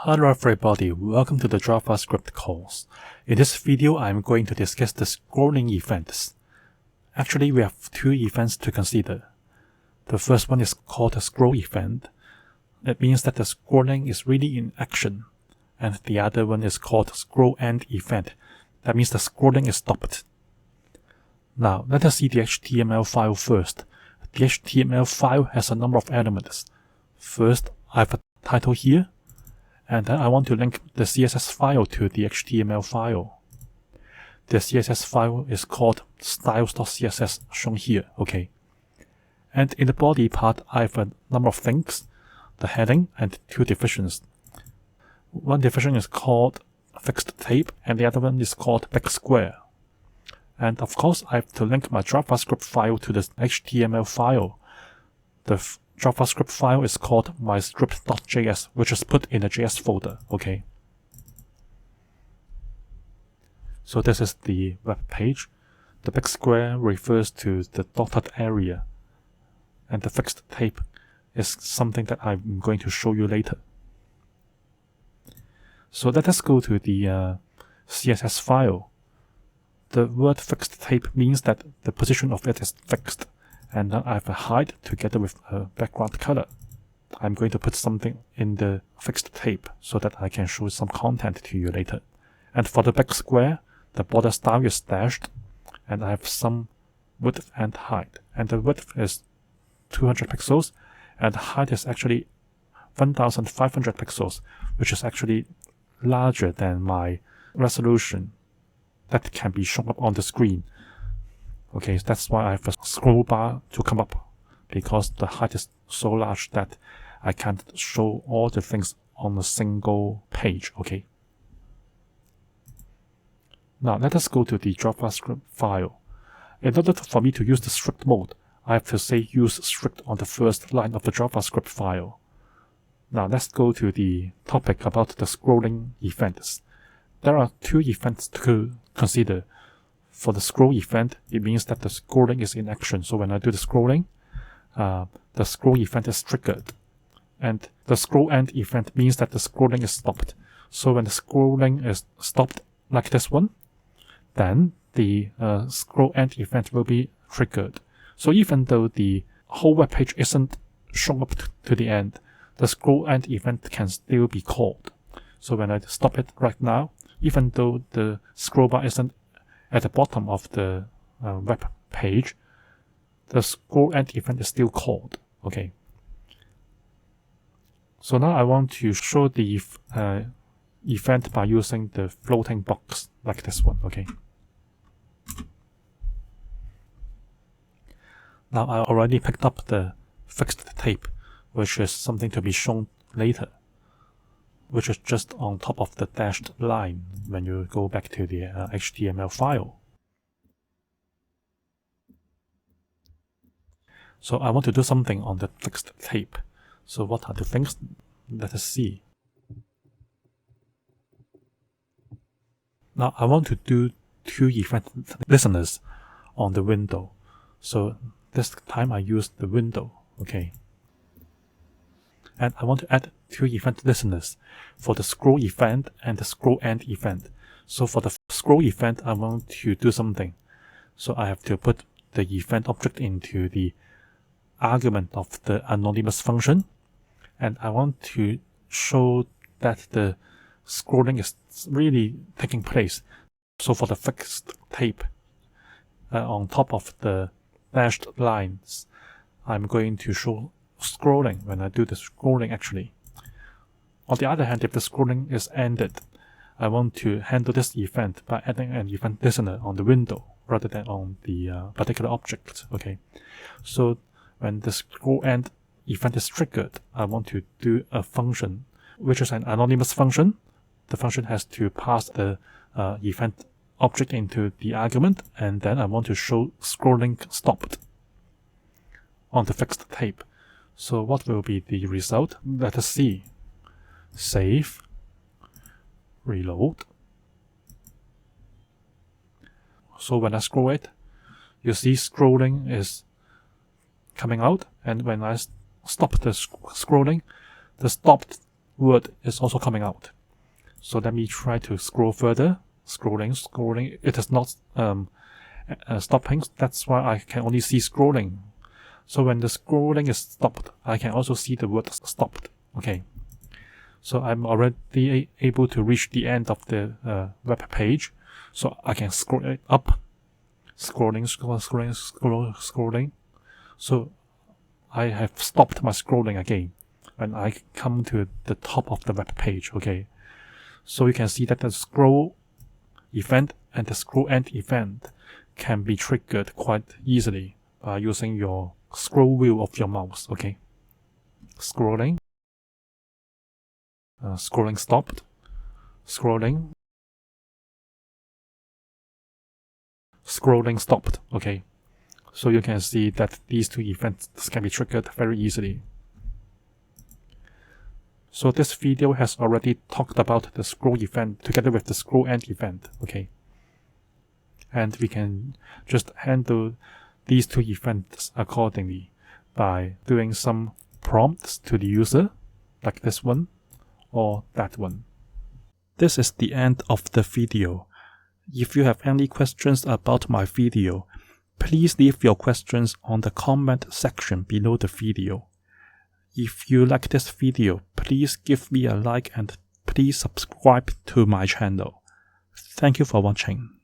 Hello everybody, welcome to the JavaScript course. In this video, I'm going to discuss the scrolling events. Actually, we have two events to consider. The first one is called a scroll event. It means that the scrolling is really in action. And the other one is called scrollend event. That means the scrolling is stopped. Now, let us see the HTML file first. The HTML file has a number of elements. First, I have a title here. And then I want to link the CSS file to the HTML file. The CSS file is called styles.css, shown here, okay. And in the body part, I have a number of things, the heading and two divisions. One division is called fixed tape, and the other one is called big square. And of course, I have to link my JavaScript file to the HTML file. The JavaScript file is called myscript.js, which is put in the JS folder, okay. So this is the web page. The big square refers to the dotted area, and the fixed tape is something that I'm going to show you later. So let us go to the CSS file. The word fixed tape means that the position of it is fixed. And now I have a height together with a background color. I'm going to put something in the fixed tape so that I can show some content to you later. And for the big square, the border style is dashed, and I have some width and height. And the width is 200 pixels, and the height is actually 1500 pixels, which is actually larger than my resolution that can be shown up on the screen. Okay, that's why I have a scroll bar to come up, because the height is so large that I can't show all the things on a single page, okay. Now let us go to the JavaScript file. In order for me to use the strict mode, I have to say use strict on the first line of the JavaScript file. Now let's go to the topic about the scrolling events. There are two events to consider. For the scroll event, it means that the scrolling is in action. So when I do the scrolling, the scroll event is triggered. And the scrollend event means that the scrolling is stopped. So when the scrolling is stopped, like this one, then the scrollend event will be triggered. So even though the whole web page isn't shown up to the end, the scrollend event can still be called. So when I stop it right now, even though the scroll bar isn't at the bottom of the web page, the scrollend event is still called, okay. So now I want to show the event by using the floating box like this one, okay. Now I already picked up the fixed tape, which is something to be shown later, which is just on top of the dashed line when you go back to the HTML file. So I want to do something on the fixed tape. So what are the things? Let us see. Now I want to do two event listeners on the window. So this time I use the window, okay. And I want to add two event listeners for the scroll event and the scrollend event. So for the scroll event, I want to do something. So I have to put the event object into the argument of the anonymous function. And I want to show that the scrolling is really taking place. So for the fixed tape on top of the dashed lines, I'm going to show scrolling when I do the scrolling actually. On the other hand, if the scrolling is ended, I want to handle this event by adding an event listener on the window rather than on the particular object, okay. So when the scrollend event is triggered, I want to do a function which is an anonymous function. The function has to pass the event object into the argument, and then I want to show scrolling stopped on the fixed tape. So what will be the result? Let us see. Save, reload. So when I scroll it, you see scrolling is coming out, and when I stop the scrolling, the stopped word is also coming out. So let me try to scroll further. Scrolling. It is not stopping. That's why I can only see scrolling. So when the scrolling is stopped, I can also see the word stopped. Okay. So I'm already able to reach the end of the web page. So I can scroll it up. Scrolling. So I have stopped my scrolling again when I come to the top of the web page. Okay. So you can see that the scroll event and the scroll end event can be triggered quite easily by using your scroll wheel of your mouse. Okay. Scrolling. Scrolling stopped. Scrolling stopped. Okay. So you can see that these two events can be triggered very easily. So this video has already talked about the scroll event together with the scroll end event. Okay. And we can just handle these two events accordingly by doing some prompts to the user, like this one or that one. This is the end of the video. If you have any questions about my video, please leave your questions on the comment section below the video. If you like this video, please give me a like and please subscribe to my channel. Thank you for watching.